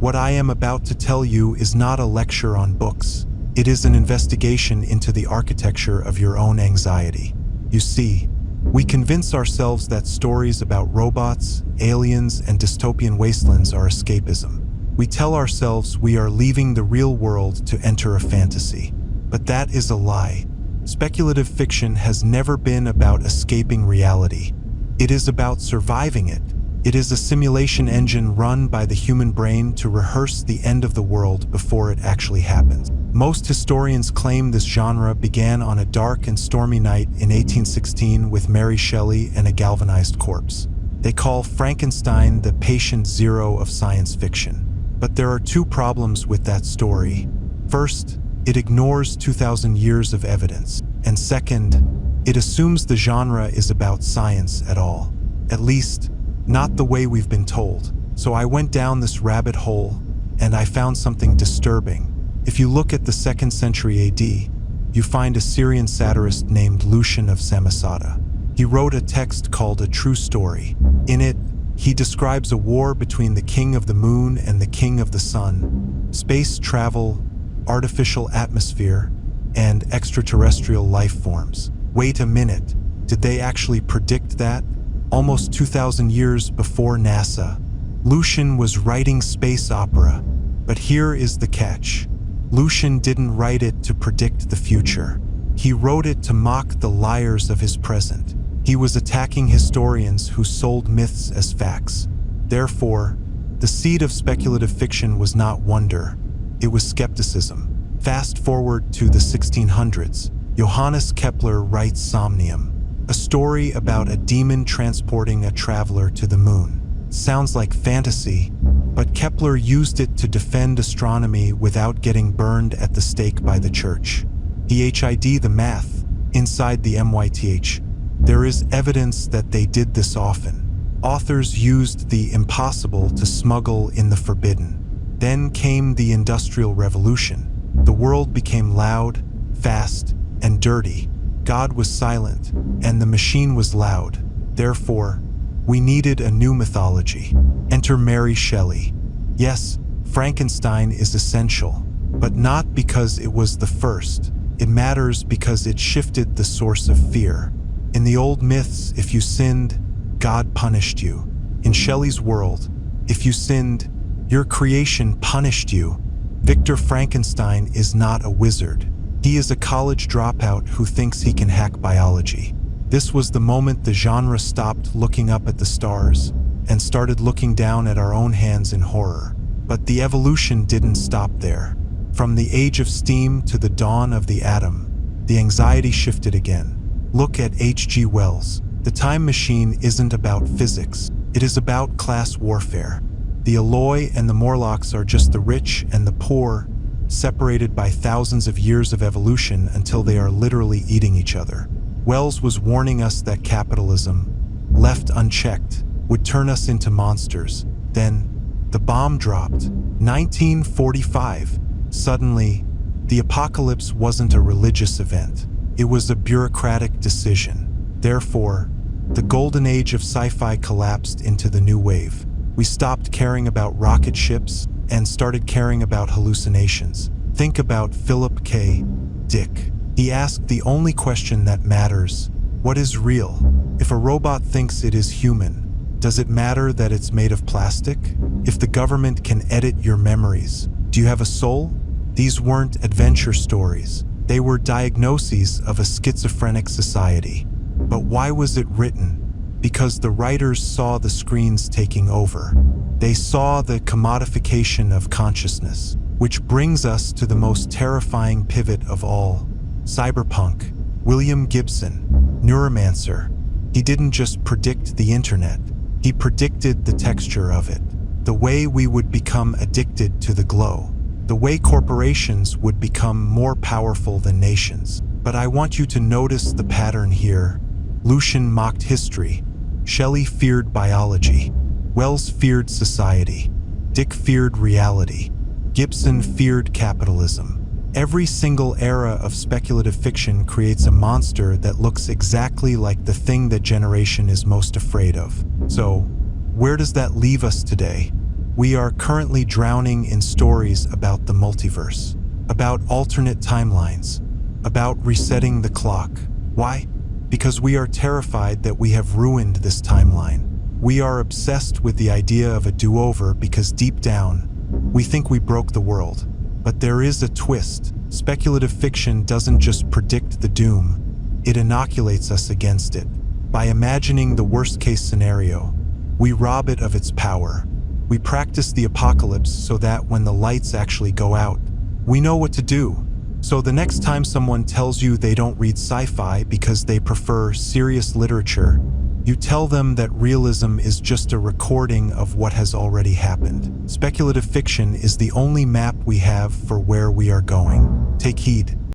What I am about to tell you is not a lecture on books. It is an investigation into the architecture of your own anxiety. You see, we convince ourselves that stories about robots, aliens, and dystopian wastelands are escapism. We tell ourselves we are leaving the real world to enter a fantasy. But that is a lie. Speculative fiction has never been about escaping reality. It is about surviving it. It is a simulation engine run by the human brain to rehearse the end of the world before it actually happens. Most historians claim this genre began on a dark and stormy night in 1816 with Mary Shelley and a galvanized corpse. They call Frankenstein the patient zero of science fiction. But there are two problems with that story. First, it ignores 2,000 years of evidence. And second, it assumes the genre is about science at all. At least, not the way we've been told. So I went down this rabbit hole, and I found something disturbing. If you look at the 2nd century AD, you find a Syrian satirist named Lucian of Samosata. He wrote a text called A True Story. In it, he describes a war between the king of the moon and the king of the sun, space travel, artificial atmosphere, and extraterrestrial life forms. Wait a minute, did they actually predict that? Almost 2,000 years before NASA. Lucian was writing space opera, but here is the catch. Lucian didn't write it to predict the future. He wrote it to mock the liars of his present. He was attacking historians who sold myths as facts. Therefore, the seed of speculative fiction was not wonder, it was skepticism. Fast forward to the 1600s, Johannes Kepler writes Somnium, a story about a demon transporting a traveler to the moon. Sounds like fantasy, but Kepler used it to defend astronomy without getting burned at the stake by the church. He hid the math inside the MYTH. There is evidence that they did this often. Authors used the impossible to smuggle in the forbidden. Then came the Industrial Revolution. The world became loud, fast, and dirty. God was silent, and the machine was loud. Therefore, we needed a new mythology. Enter Mary Shelley. Yes, Frankenstein is essential, but not because it was the first. It matters because it shifted the source of fear. In the old myths, if you sinned, God punished you. In Shelley's world, if you sinned, your creation punished you. Victor Frankenstein is not a wizard. He is a college dropout who thinks he can hack biology. This was the moment the genre stopped looking up at the stars and started looking down at our own hands in horror. But the evolution didn't stop there. From the age of steam to the dawn of the atom, the anxiety shifted again. Look at H.G. Wells. The time machine isn't about physics. It is about class warfare. The Eloi and the Morlocks are just the rich and the poor, separated by thousands of years of evolution until they are literally eating each other. Wells was warning us that capitalism, left unchecked, would turn us into monsters. Then, the bomb dropped. 1945. Suddenly, the apocalypse wasn't a religious event. It was a bureaucratic decision. Therefore, the golden age of sci-fi collapsed into the new wave. We stopped caring about rocket ships and started caring about hallucinations. Think about Philip K. Dick. He asked the only question that matters: what is real? If a robot thinks it is human, does it matter that it's made of plastic? If the government can edit your memories, do you have a soul? These weren't adventure stories. They were diagnoses of a schizophrenic society. But why was it written? Because the writers saw the screens taking over. They saw the commodification of consciousness, which brings us to the most terrifying pivot of all. Cyberpunk. William Gibson, neuromancer. He didn't just predict the internet, he predicted the texture of it, the way we would become addicted to the glow, the way corporations would become more powerful than nations. But I want you to notice the pattern here. Lucian mocked history. Shelley feared biology. Wells feared society. Dick feared reality. Gibson feared capitalism. Every single era of speculative fiction creates a monster that looks exactly like the thing that generation is most afraid of. So, where does that leave us today? We are currently drowning in stories about the multiverse, about alternate timelines, about resetting the clock. Why? Because we are terrified that we have ruined this timeline. We are obsessed with the idea of a do-over because deep down, we think we broke the world. But there is a twist. Speculative fiction doesn't just predict the doom, it inoculates us against it. By imagining the worst-case scenario, we rob it of its power. We practice the apocalypse so that when the lights actually go out, we know what to do. So the next time someone tells you they don't read sci-fi because they prefer serious literature, you tell them that realism is just a recording of what has already happened. Speculative fiction is the only map we have for where we are going. Take heed.